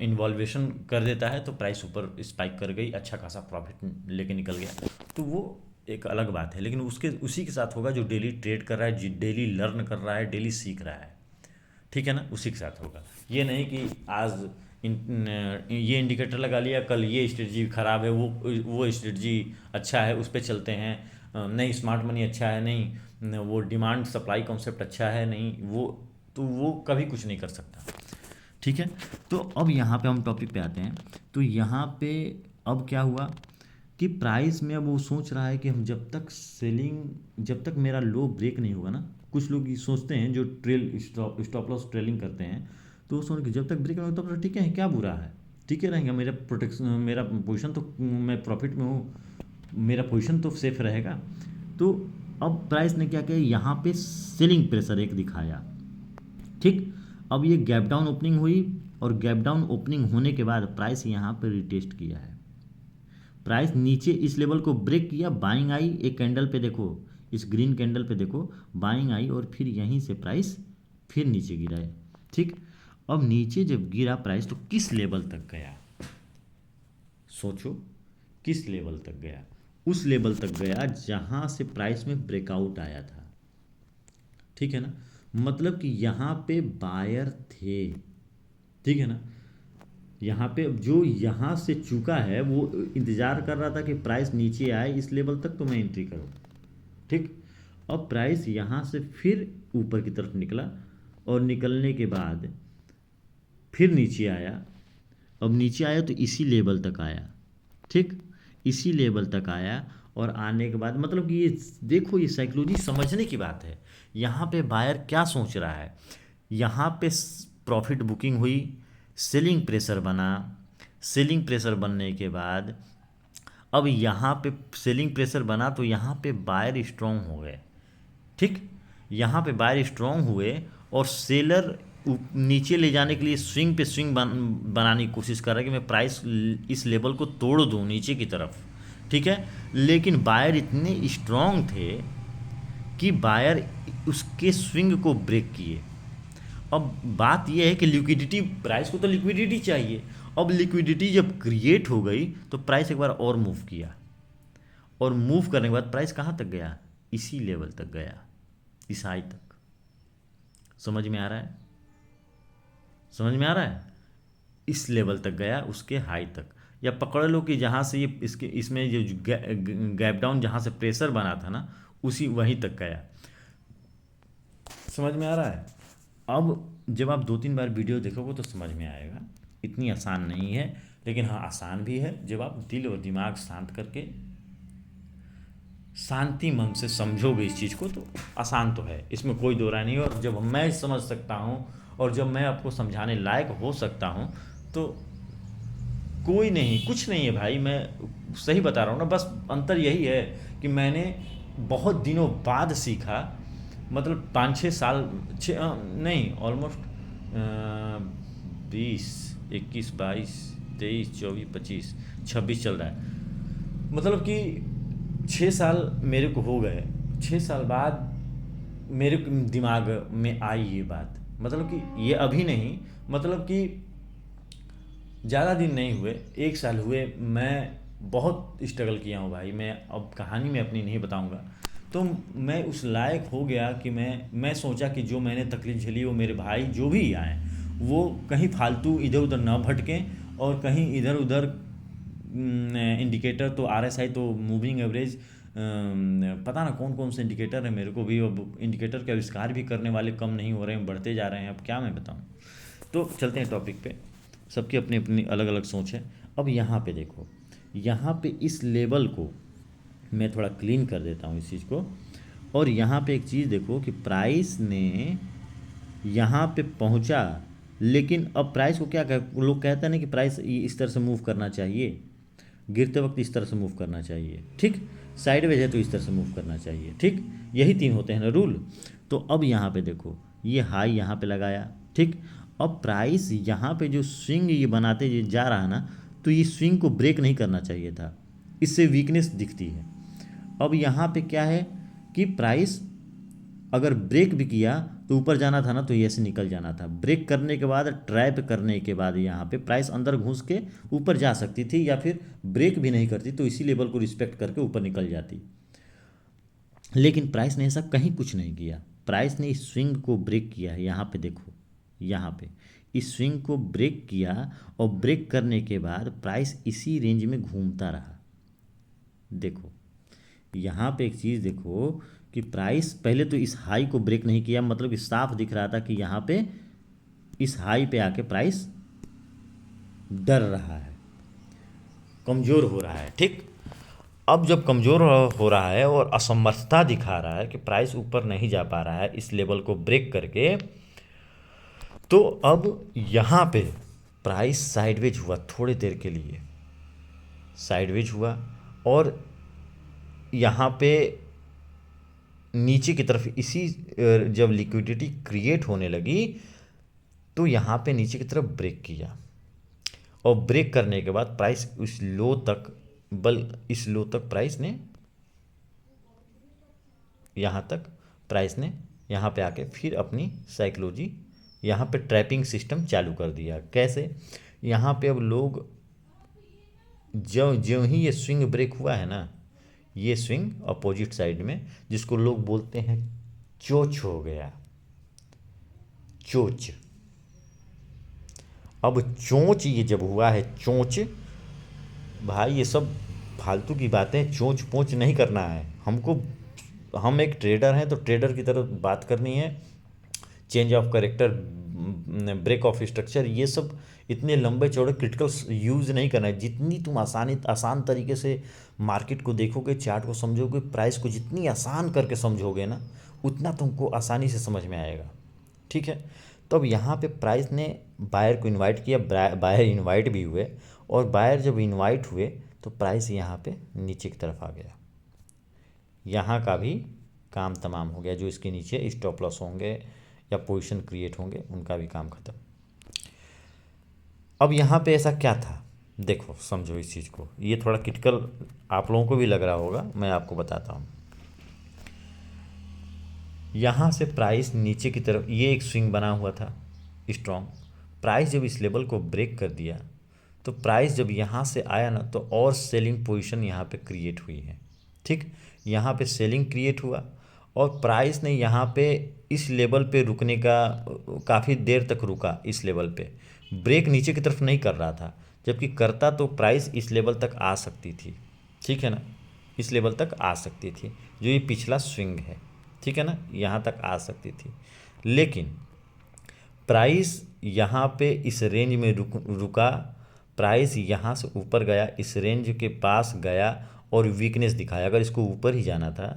इन्वॉल्वेशन कर देता है, तो प्राइस ऊपर स्पाइक कर गई, अच्छा खासा प्रॉफिट लेके निकल गया, तो वो एक अलग बात है। लेकिन उसी के साथ होगा जो डेली ट्रेड कर रहा है, डेली लर्न कर रहा है, डेली सीख रहा है, ठीक है ना, उसी के साथ होगा। ये नहीं कि आज ये इंडिकेटर लगा लिया, कल ये स्ट्रेटजी ख़राब है, वो स्ट्रेटजी अच्छा है, उस पर चलते हैं, नहीं स्मार्ट मनी अच्छा है, नहीं वो डिमांड सप्लाई कॉन्सेप्ट अच्छा है, नहीं वो कभी कुछ नहीं कर सकता, ठीक है। तो अब यहाँ पे हम टॉपिक पे आते हैं। तो यहाँ पे अब क्या हुआ कि प्राइस में अब वो सोच रहा है कि हम जब तक मेरा लो ब्रेक नहीं होगा ना, कुछ लोग ये सोचते हैं जो स्टॉप लॉस ट्रेलिंग करते हैं, तो वो सोच के जब तक ब्रेक नहीं होगा तब तक ठीक है, क्या बुरा है, ठीक है रहेगा, मेरा प्रोटेक्शन, मेरा पोजीशन तो, मैं प्रॉफिट में हूँ, मेरा पोजीशन तो सेफ रहेगा। तो अब प्राइस ने क्या किया, यहाँ पे सेलिंग प्रेशर एक दिखाया, ठीक। अब ये गैप डाउन ओपनिंग हुई, और गैप डाउन ओपनिंग होने के बाद प्राइस यहाँ पर रिटेस्ट किया है। प्राइस नीचे इस लेवल को ब्रेक किया, बाइंग आई, एक कैंडल पे देखो, इस ग्रीन कैंडल पे देखो, बाइंग आई, और फिर यहीं से प्राइस फिर नीचे गिरा है, ठीक। अब नीचे जब गिरा प्राइस, तो किस लेवल तक गया, सोचो किस लेवल तक गया, उस लेवल तक गया जहां से प्राइस में ब्रेकआउट आया था, ठीक है ना। मतलब कि यहाँ पे बायर थे, ठीक है ना। यहाँ पे जो यहाँ से चुका है वो इंतज़ार कर रहा था कि प्राइस नीचे आए इस लेवल तक तो मैं एंट्री करूँ। ठीक, अब प्राइस यहाँ से फिर ऊपर की तरफ निकला और निकलने के बाद फिर नीचे आया। अब नीचे आया तो इसी लेवल तक आया। ठीक, इसी लेवल तक आया और आने के बाद मतलब कि ये देखो, ये साइकोलॉजी समझने की बात है। यहाँ पे बायर क्या सोच रहा है, यहाँ पे प्रॉफिट बुकिंग हुई, सेलिंग प्रेशर बना, सेलिंग प्रेशर बनने के बाद अब यहाँ पे सेलिंग प्रेशर बना तो यहाँ पे बायर स्ट्रॉन्ग हो गए। ठीक, यहाँ पे बायर स्ट्रॉन्ग हुए और सेलर नीचे ले जाने के लिए स्विंग पे स्विंग बनाने की कोशिश कर रहा है कि मैं प्राइस इस लेवल को तोड़ दूँ नीचे की तरफ। ठीक है, लेकिन बायर इतने स्ट्रॉन्ग थे कि बायर उसके स्विंग को ब्रेक किए। अब बात यह है कि लिक्विडिटी, प्राइस को तो लिक्विडिटी चाहिए। अब लिक्विडिटी जब क्रिएट हो गई तो प्राइस एक बार और मूव किया और मूव करने के बाद प्राइस कहाँ तक गया, इसी लेवल तक गया, इस हाई तक। समझ में आ रहा है, समझ में आ रहा है, इस लेवल तक गया, उसके हाई तक। या पकड़ लो कि जहाँ से ये इसके इसमें जो गैप डाउन जहाँ से प्रेशर बना था ना, उसी वहीं तक गया। समझ में आ रहा है। अब जब आप 2-3 बार वीडियो देखोगे तो समझ में आएगा। इतनी आसान नहीं है, लेकिन हाँ आसान भी है जब आप दिल और दिमाग शांत करके शांति मन से समझोगे इस चीज़ को, तो आसान तो है, इसमें कोई दो राय नहीं। और जब मैं समझ सकता हूँ और जब मैं आपको समझाने लायक हो सकता हूँ तो कोई नहीं, कुछ नहीं है भाई, मैं सही बता रहा हूँ ना। बस अंतर यही है कि मैंने बहुत दिनों बाद सीखा, मतलब 5-6 साल, नहीं ऑलमोस्ट 20, 21, 22, 23, 24, 25, 26 चल रहा है। मतलब कि 6 साल मेरे को हो गए, 6 साल बाद मेरे दिमाग में आई ये बात। मतलब कि ये अभी नहीं, मतलब कि ज़्यादा दिन नहीं हुए, 1 साल हुए। मैं बहुत स्ट्रगल किया हूँ भाई, मैं अब कहानी में अपनी नहीं बताऊँगा। तो मैं उस लायक हो गया कि मैं सोचा कि जो मैंने तकलीफ झेली वो मेरे भाई जो भी आए वो कहीं फालतू इधर उधर ना भटकें और कहीं इधर उधर इंडिकेटर तो RSI तो मूविंग एवरेज, पता ना कौन कौन से इंडिकेटर है, मेरे को भी अब इंडिकेटर के आविष्कार भी करने वाले कम नहीं हो रहे हैं, बढ़ते जा रहे हैं। अब क्या मैं बताऊं। तो चलते हैं टॉपिक पे। सबकी अपनी अपनी अलग अलग सोच है। अब यहाँ पे देखो, यहाँ पे इस लेवल को मैं थोड़ा क्लीन कर देता हूँ इस चीज़ को। और यहाँ पे एक चीज़ देखो कि प्राइस ने यहाँ पे पहुँचा, लेकिन अब प्राइस को क्या लोग कहते हैं ना कि प्राइस इस तरह से मूव करना चाहिए, गिरते वक्त इस तरह से मूव करना चाहिए। ठीक, साइडवेज है तो इस तरह से मूव करना चाहिए। ठीक, यही 3 होते हैं ना रूल। तो अब यहाँ पे देखो, ये हाई यहाँ पे लगाया। ठीक, अब प्राइस यहाँ पे जो स्विंग ये बनाते जा रहा है ना, तो ये स्विंग को ब्रेक नहीं करना चाहिए था, इससे वीकनेस दिखती है। अब यहाँ पे क्या है कि प्राइस अगर ब्रेक भी किया तो ऊपर जाना था ना, तो ये ऐसे निकल जाना था। ब्रेक करने के बाद, ट्रैप करने के बाद यहाँ पे प्राइस अंदर घुस के ऊपर जा सकती थी, या फिर ब्रेक भी नहीं करती तो इसी लेवल को रिस्पेक्ट करके ऊपर निकल जाती। लेकिन प्राइस ने ऐसा कहीं कुछ नहीं किया। प्राइस ने इस स्विंग को ब्रेक किया है। यहाँ पे देखो, यहाँ पे इस स्विंग को ब्रेक किया और ब्रेक करने के बाद प्राइस इसी रेंज में घूमता रहा। देखो यहाँ पे एक चीज़ देखो कि प्राइस पहले तो इस हाई को ब्रेक नहीं किया, मतलब कि साफ दिख रहा था कि यहाँ पे इस हाई पे आके प्राइस डर रहा है, कमज़ोर हो रहा है। ठीक, अब जब कमज़ोर हो रहा है और असमर्थता दिखा रहा है कि प्राइस ऊपर नहीं जा पा रहा है इस लेवल को ब्रेक करके, तो अब यहाँ पे प्राइस साइडवेज हुआ, थोड़ी देर के लिए साइडवेज हुआ और यहाँ पे नीचे की तरफ इसी जब लिक्विडिटी क्रिएट होने लगी तो यहाँ पे नीचे की तरफ ब्रेक किया और ब्रेक करने के बाद प्राइस उस लो तक, इस लो तक प्राइस ने, यहाँ तक प्राइस ने यहाँ पे आके फिर अपनी साइकोलॉजी, यहाँ पे ट्रैपिंग सिस्टम चालू कर दिया। कैसे, यहाँ पे अब लोग जो जो ही ये स्विंग ब्रेक हुआ है ना, ये स्विंग अपोजिट साइड में, जिसको लोग बोलते हैं चोच हो गया, चोच। अब चोंच ये जब हुआ है, चोंच, भाई ये सब फालतू की बातें, चोंच पोंच नहीं करना है हमको। हम एक ट्रेडर हैं तो ट्रेडर की तरह बात करनी है। Change of character, break of structure, ये सब इतने लंबे चौड़े क्रिटिकल यूज़ नहीं करना है। जितनी तुम आसान तरीके से मार्केट को देखोगे, चार्ट को समझोगे, प्राइस को जितनी आसान करके समझोगे ना, उतना तुमको आसानी से समझ में आएगा। ठीक है। तो अब यहाँ पे प्राइस ने बायर को इनवाइट किया, बायर इनवाइट भी हुए, और बायर जब इनवाइट हुए तो प्राइस यहाँ पे नीचे की तरफ आ गया। यहाँ का भी काम तमाम हो गया। जो इसके नीचे स्टॉप लॉस होंगे या पोजीशन क्रिएट होंगे, उनका भी काम खत्म। अब यहाँ पे ऐसा क्या था, देखो समझो इस चीज़ को। ये थोड़ा क्रिटिकल आप लोगों को भी लग रहा होगा, मैं आपको बताता हूँ। यहाँ से प्राइस नीचे की तरफ, ये एक स्विंग बना हुआ था स्ट्रॉन्ग। प्राइस जब इस लेवल को ब्रेक कर दिया तो प्राइस जब यहाँ से आया ना, तो और सेलिंग पोजीशन यहाँ पे क्रिएट हुई है। ठीक, यहाँ पे सेलिंग क्रिएट हुआ और प्राइस ने यहाँ पे इस लेवल पे रुकने का, काफ़ी देर तक रुका इस लेवल पे, ब्रेक नीचे की तरफ नहीं कर रहा था। जबकि करता तो प्राइस इस लेवल तक आ सकती थी। ठीक है ना, इस लेवल तक आ सकती थी, जो ये पिछला स्विंग है। ठीक है ना, यहाँ तक आ सकती थी। लेकिन प्राइस यहाँ पे इस रेंज में रुका, प्राइस यहाँ से ऊपर गया, इस रेंज के पास गया और वीकनेस दिखाया। अगर इसको ऊपर ही जाना था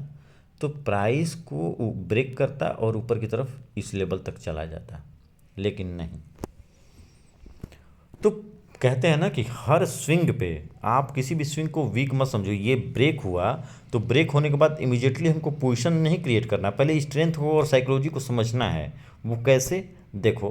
तो प्राइस को ब्रेक करता और ऊपर की तरफ इस लेवल तक चला जाता, लेकिन नहीं। तो कहते हैं ना कि हर स्विंग पे आप किसी भी स्विंग को वीक मत समझो। ये ब्रेक हुआ तो ब्रेक होने के बाद इमीडिएटली हमको पोजीशन नहीं क्रिएट करना, पहले स्ट्रेंथ को और साइकोलॉजी को समझना है। वो कैसे, देखो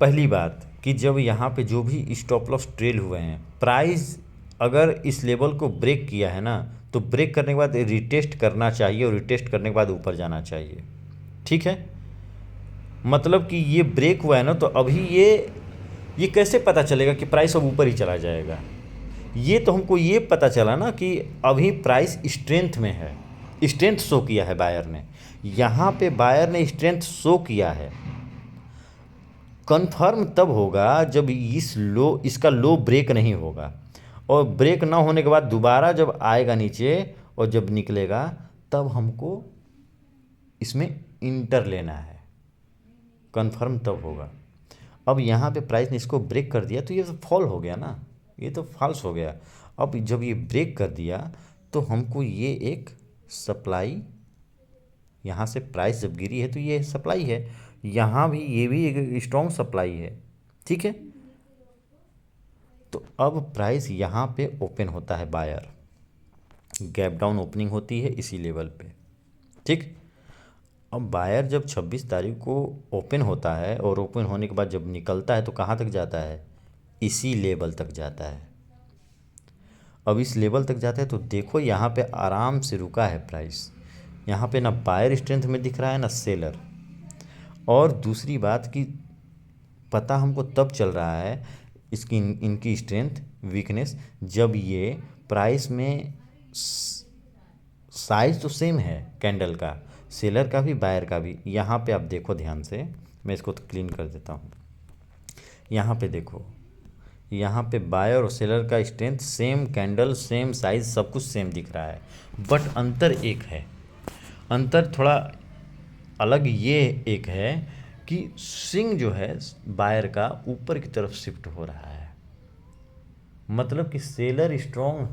पहली बात कि जब यहाँ पे जो भी स्टॉप लॉस ट्रेल हुए हैं, प्राइस अगर इस लेवल को ब्रेक किया है ना, तो ब्रेक करने के बाद रिटेस्ट करना चाहिए और रिटेस्ट करने के बाद ऊपर जाना चाहिए। ठीक है, मतलब कि ये ब्रेक हुआ है ना, तो अभी ये कैसे पता चलेगा कि प्राइस अब ऊपर ही चला जाएगा। ये तो हमको ये पता चला ना कि अभी प्राइस स्ट्रेंथ में है, स्ट्रेंथ शो किया है बायर ने। यहाँ पे बायर ने स्ट्रेंथ शो किया है। कंफर्म तब होगा जब इसका लो ब्रेक नहीं होगा, और ब्रेक ना होने के बाद दोबारा जब आएगा नीचे और जब निकलेगा, तब हमको इसमें इंटर लेना है। कंफर्म तब होगा। अब यहाँ पे प्राइस ने इसको ब्रेक कर दिया तो ये तो फॉल हो गया ना, ये तो फॉल्स हो गया। अब जब ये ब्रेक कर दिया तो हमको ये एक सप्लाई, यहाँ से प्राइस जब गिरी है तो ये सप्लाई है, यहाँ भी ये भी एक स्ट्रॉन्ग सप्लाई है। ठीक है, तो अब प्राइस यहाँ पे ओपन होता है, बायर गैप डाउन ओपनिंग होती है इसी लेवल पे। ठीक, अब बायर जब 26 तारीख को ओपन होता है और ओपन होने के बाद जब निकलता है तो कहाँ तक जाता है, इसी लेवल तक जाता है। अब इस लेवल तक जाता है तो देखो यहाँ पे आराम से रुका है प्राइस। यहाँ पे ना बायर स्ट्रेंथ में दिख रहा है ना सेलर। और दूसरी बात कि पता हमको तब चल रहा है इसकी इनकी स्ट्रेंथ वीकनेस, जब ये प्राइस में साइज तो सेम है कैंडल का, सेलर का भी बायर का भी। यहाँ पे आप देखो ध्यान से, मैं इसको तो क्लीन कर देता हूँ। यहाँ पे देखो, यहाँ पे बायर और सेलर का strength same, candle same, size सब कुछ सेम दिख रहा है। बट अंतर एक है, अंतर थोड़ा अलग ये एक है कि स्विंग जो है बायर का ऊपर की तरफ शिफ्ट हो रहा है। मतलब कि सेलर स्ट्रॉन्ग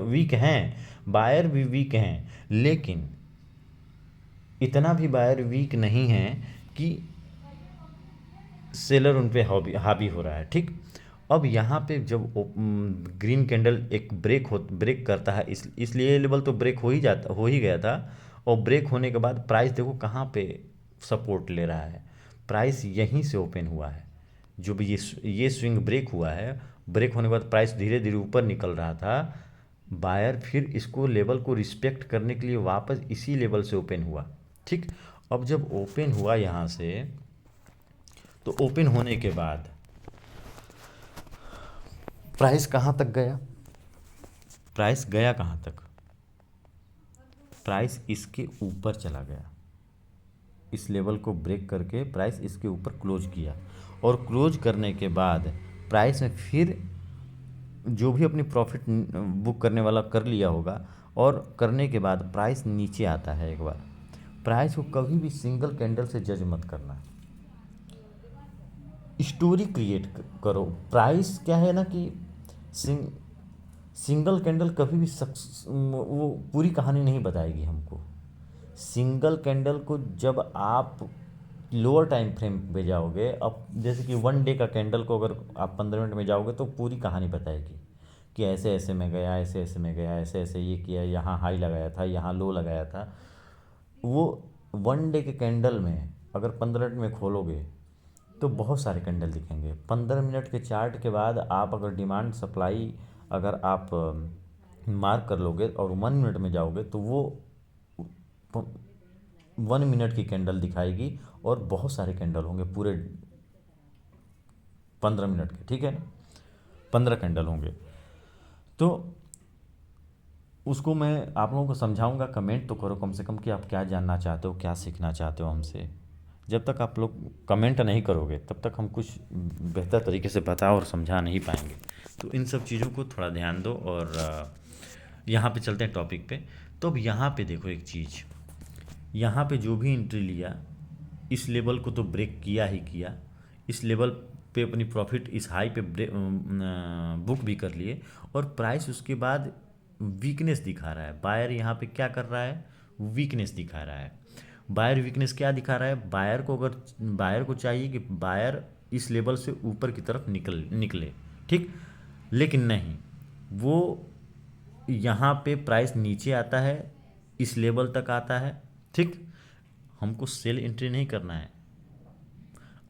वीक हैं, बायर भी वीक हैं, लेकिन इतना भी बायर वीक नहीं है कि सेलर उन पे हावी हो रहा है। ठीक, अब यहाँ पे जब ग्रीन कैंडल एक ब्रेक करता है, इसलिए ये लेवल तो ब्रेक हो ही गया था। और ब्रेक होने के बाद प्राइस देखो कहाँ पे सपोर्ट ले रहा है, प्राइस यहीं से ओपन हुआ है। जो भी ये स्विंग ब्रेक हुआ है, ब्रेक होने के बाद प्राइस धीरे धीरे ऊपर निकल रहा था, बायर फिर इसको लेवल को रिस्पेक्ट करने के लिए वापस इसी लेवल से ओपन हुआ। ठीक, अब जब ओपन हुआ यहाँ से, तो ओपन होने के बाद प्राइस कहाँ तक गया, प्राइस गया कहाँ तक, प्राइस इसके ऊपर चला गया, इस लेवल को ब्रेक करके प्राइस इसके ऊपर क्लोज किया, और क्लोज करने के बाद प्राइस में फिर जो भी अपनी प्रॉफिट बुक करने वाला कर लिया होगा, और करने के बाद प्राइस नीचे आता है। एक बार प्राइस को कभी भी सिंगल कैंडल से जज मत करना, स्टोरी क्रिएट करो। प्राइस क्या है ना कि सिंगल कैंडल कभी भी वो पूरी कहानी नहीं बताएगी हमको। सिंगल कैंडल को जब आप लोअर टाइम फ्रेम पे जाओगे, अब जैसे कि 1 डे का कैंडल को अगर आप 15 मिनट में जाओगे तो पूरी कहानी बताएगी कि ऐसे ऐसे में गया, ऐसे ऐसे में गया, ऐसे ऐसे ये किया, यहाँ हाई लगाया था, यहाँ लो लगाया था। वो 1 डे के कैंडल में अगर 15 मिनट में खोलोगे तो बहुत सारे कैंडल दिखेंगे। 15 मिनट के चार्ट के बाद आप अगर डिमांड सप्लाई अगर आप मार्क कर लोगे और 1 मिनट में जाओगे तो वो 1 मिनट की कैंडल दिखाएगी, और बहुत सारे कैंडल होंगे पूरे 15 मिनट के, ठीक है ना, 15 कैंडल होंगे। तो उसको मैं आप लोगों को समझाऊंगा। कमेंट तो करो कम से कम कि आप क्या जानना चाहते हो, क्या सीखना चाहते हो हमसे। जब तक आप लोग कमेंट नहीं करोगे तब तक हम कुछ बेहतर तरीके से बता और समझा नहीं पाएंगे। तो इन सब चीज़ों को थोड़ा ध्यान दो, और यहाँ पे चलते हैं टॉपिक पे। तो अब यहाँ पे देखो एक चीज़, यहाँ पे जो भी एंट्री लिया इस लेवल को तो ब्रेक किया ही किया, इस लेवल पे अपनी प्रॉफिट इस हाई पे बुक भी कर लिए, और प्राइस उसके बाद वीकनेस दिखा रहा है। बायर यहाँ पे क्या कर रहा है, वीकनेस दिखा रहा है। बायर वीकनेस क्या दिखा रहा है, बायर को चाहिए कि बायर इस लेवल से ऊपर की तरफ निकले, ठीक, लेकिन नहीं, वो यहाँ पे प्राइस नीचे आता है, इस लेवल तक आता है, ठीक। हमको सेल एंट्री नहीं करना है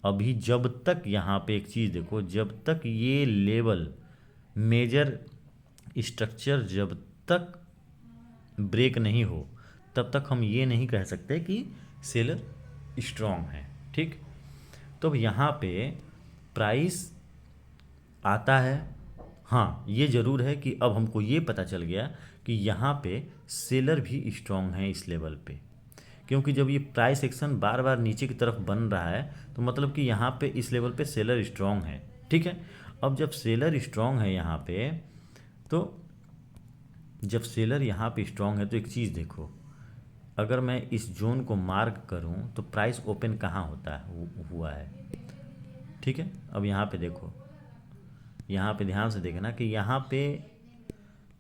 अभी, जब तक यहाँ पे एक चीज़ देखो, जब तक ये लेवल मेजर स्ट्रक्चर जब तक ब्रेक नहीं हो तब तक हम ये नहीं कह सकते कि सेलर स्ट्रॉन्ग है, ठीक। तो अब यहाँ पे प्राइस आता है, हाँ ये ज़रूर है कि अब हमको ये पता चल गया कि यहाँ पे सेलर भी स्ट्रॉन्ग है इस लेवल पे, क्योंकि जब ये प्राइस एक्शन बार बार नीचे की तरफ बन रहा है तो मतलब कि यहाँ पे इस लेवल पे सेलर स्ट्रॉन्ग है, ठीक है। अब जब सेलर स्ट्रॉन्ग है यहाँ पे, तो जब सेलर यहाँ पे स्ट्रॉन्ग है तो एक चीज़ देखो, अगर मैं इस जोन को मार्क करूँ तो प्राइस ओपन कहाँ होता है, हुआ है, ठीक है। अब यहाँ पे देखो, यहाँ पे ध्यान से देखना कि यहाँ पे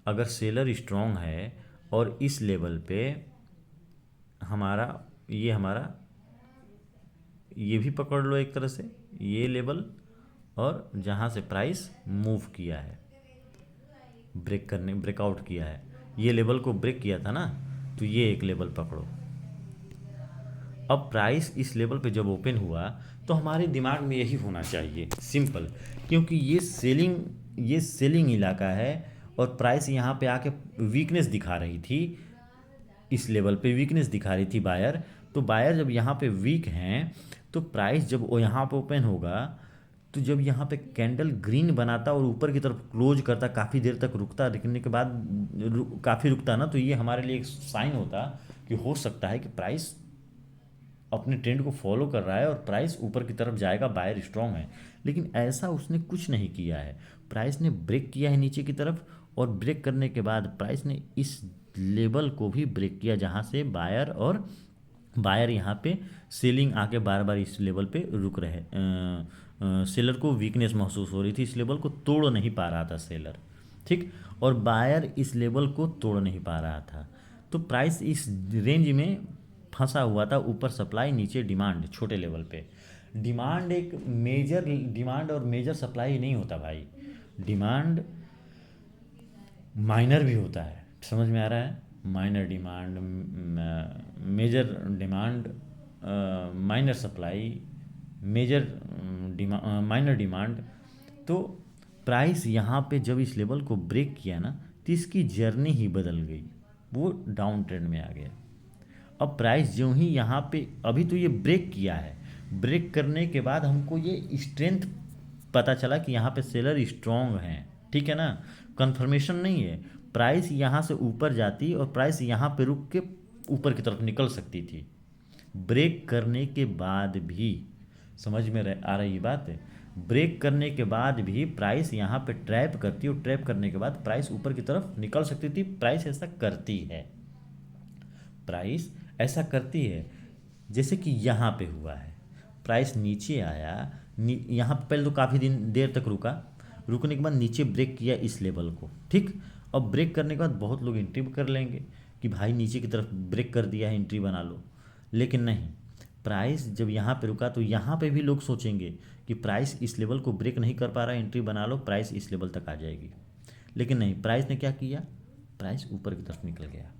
अगर सेलर स्ट्रॉन्ग है और इस लेवल पे हमारा ये भी पकड़ लो एक तरह से ये लेवल, और जहाँ से प्राइस मूव किया है, ब्रेकआउट किया है, ये लेवल को ब्रेक किया था ना, तो ये एक लेवल पकड़ो। अब प्राइस इस लेवल पे जब ओपन हुआ तो हमारे दिमाग में यही होना चाहिए, सिंपल, क्योंकि ये सेलिंग इलाका है और प्राइस यहाँ पे आके वीकनेस दिखा रही थी, इस लेवल पे वीकनेस दिखा रही थी बायर। तो बायर जब यहाँ पे वीक हैं तो प्राइस जब वो यहाँ पे ओपन होगा, तो जब यहाँ पे कैंडल ग्रीन बनाता और ऊपर की तरफ क्लोज करता, काफ़ी देर तक रुकता, रुकने के बाद काफ़ी रुकता ना, तो ये हमारे लिए एक साइन होता कि हो सकता है कि प्राइस अपने ट्रेंड को फॉलो कर रहा है और प्राइस ऊपर की तरफ जाएगा, बायर स्ट्रॉन्ग है। लेकिन ऐसा उसने कुछ नहीं किया है, प्राइस ने ब्रेक किया है नीचे की तरफ, और ब्रेक करने के बाद प्राइस ने इस लेवल को भी ब्रेक किया जहाँ से बायर यहाँ पे सेलिंग आके बार बार इस लेवल पे रुक रहे, सेलर को वीकनेस महसूस हो रही थी, इस लेवल को तोड़ नहीं पा रहा था सेलर, ठीक, और बायर इस लेवल को तोड़ नहीं पा रहा था। तो प्राइस इस रेंज में फंसा हुआ था, ऊपर सप्लाई नीचे डिमांड, छोटे लेवल पे डिमांड। एक मेजर डिमांड और मेजर सप्लाई नहीं होता भाई, डिमांड माइनर भी होता है, समझ में आ रहा है, minor demand, major demand, minor supply, major minor demand. तो प्राइस यहाँ पे जब इस लेवल को ब्रेक किया ना तो इसकी जर्नी ही बदल गई, वो डाउन ट्रेंड में आ गया। अब प्राइस जो ही यहाँ पे अभी तो ये ब्रेक किया है, ब्रेक करने के बाद हमको ये स्ट्रेंथ पता चला कि यहाँ पे सेलर स्ट्रॉन्ग हैं, ठीक है ना, कंफर्मेशन नहीं है। प्राइस यहाँ से ऊपर जाती और प्राइस यहाँ पे रुक के ऊपर की तरफ निकल सकती थी, ब्रेक करने के बाद भी, समझ में आ रही बात है, ब्रेक करने के बाद भी प्राइस यहाँ पे ट्रैप करती है, और ट्रैप करने के बाद प्राइस ऊपर की तरफ निकल सकती थी। प्राइस ऐसा करती है, प्राइस ऐसा करती है। जैसे कि यहाँ पे हुआ है, प्राइस नीचे आया, यहाँ पे पहले तो काफ़ी दिन देर तक रुका, रुकने के बाद नीचे ब्रेक किया इस लेवल को, ठीक। अब ब्रेक करने के बाद बहुत लोग एंट्री कर लेंगे कि भाई नीचे की तरफ ब्रेक कर दिया है, एंट्री बना लो। लेकिन नहीं, प्राइस जब यहाँ पे रुका तो यहाँ पे भी लोग सोचेंगे कि प्राइस इस लेवल को ब्रेक नहीं कर पा रहा है, एंट्री बना लो, प्राइस इस लेवल तक आ जाएगी। लेकिन नहीं, प्राइस ने क्या किया, प्राइस ऊपर की तरफ निकल गया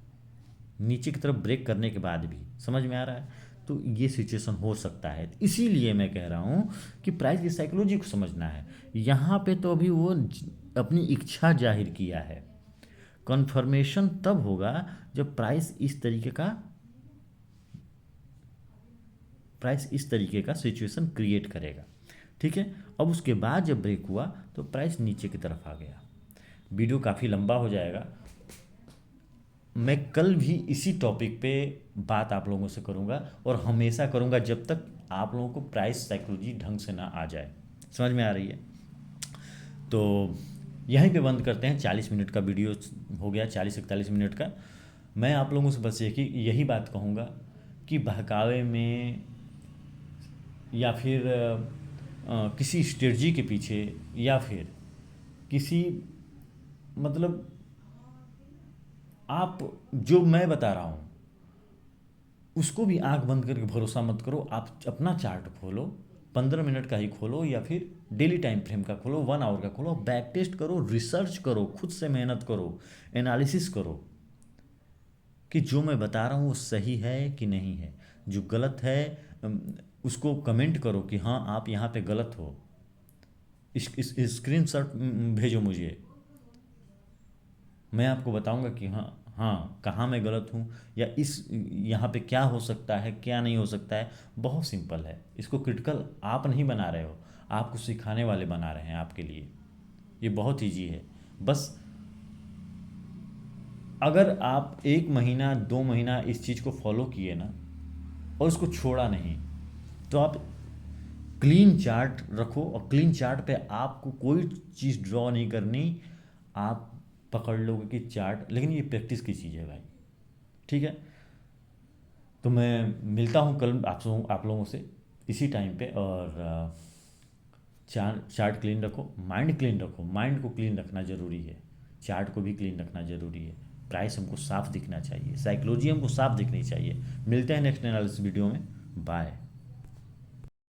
नीचे की तरफ ब्रेक करने के बाद भी। समझ में आ रहा है? तो ये सिचुएशन हो सकता है, इसीलिए मैं कह रहा हूँ कि प्राइस की साइकोलॉजी को समझना है। यहाँ पे तो अभी वो अपनी इच्छा जाहिर किया है, कन्फर्मेशन तब होगा जब प्राइस इस तरीके का सिचुएशन क्रिएट करेगा, ठीक है। अब उसके बाद जब ब्रेक हुआ तो प्राइस नीचे की तरफ आ गया। वीडियो काफ़ी लंबा हो जाएगा, मैं कल भी इसी टॉपिक पे बात आप लोगों से करूँगा, और हमेशा करूँगा जब तक आप लोगों को प्राइस साइकोलॉजी ढंग से ना आ जाए। समझ में आ रही है? तो यहीं पे बंद करते हैं, 40 मिनट का वीडियो हो गया, 40-41 मिनट का। मैं आप लोगों से बस यही बात कहूँगा कि बहकावे में या फिर किसी स्ट्रेटजी के पीछे, या फिर किसी, मतलब आप जो मैं बता रहा हूँ उसको भी आंख बंद करके भरोसा मत करो। आप अपना चार्ट खोलो, 15 मिनट का ही खोलो या फिर डेली टाइम फ्रेम का खोलो, 1 आवर का खोलो, बैक टेस्ट करो, रिसर्च करो, खुद से मेहनत करो, एनालिसिस करो कि जो मैं बता रहा हूँ वो सही है कि नहीं है। जो गलत है उसको कमेंट करो कि हाँ आप यहाँ पे गलत हो, इस स्क्रीनशॉट भेजो मुझे, मैं आपको बताऊंगा कि हाँ कहाँ मैं गलत हूँ, या यहाँ पे क्या हो सकता है, क्या नहीं हो सकता है। बहुत सिंपल है, इसको क्रिटिकल आप नहीं बना रहे हो, आपको सिखाने वाले बना रहे हैं आपके लिए। ये बहुत ईजी है। बस अगर आप 1 महीना 2 महीना इस चीज़ को फॉलो किए ना, और उसको छोड़ा नहीं, तो आप क्लीन चार्ट रखो, और क्लीन चार्ट पे आपको कोई चीज़ ड्रॉ नहीं करनी, आप पकड़ लोगे कि चार्ट। लेकिन ये प्रैक्टिस की चीज़ है भाई, ठीक है। तो मैं मिलता हूँ कल आप लोगों से इसी टाइम पे, और चार्ट क्लीन रखो, माइंड क्लीन रखो, माइंड को क्लीन रखना ज़रूरी है, चार्ट को भी क्लीन रखना ज़रूरी है। प्राइस हमको साफ दिखना चाहिए, साइकोलॉजी हमको साफ दिखनी चाहिए। मिलते हैं नेक्स्ट एनालिसिस वीडियो में, बाय।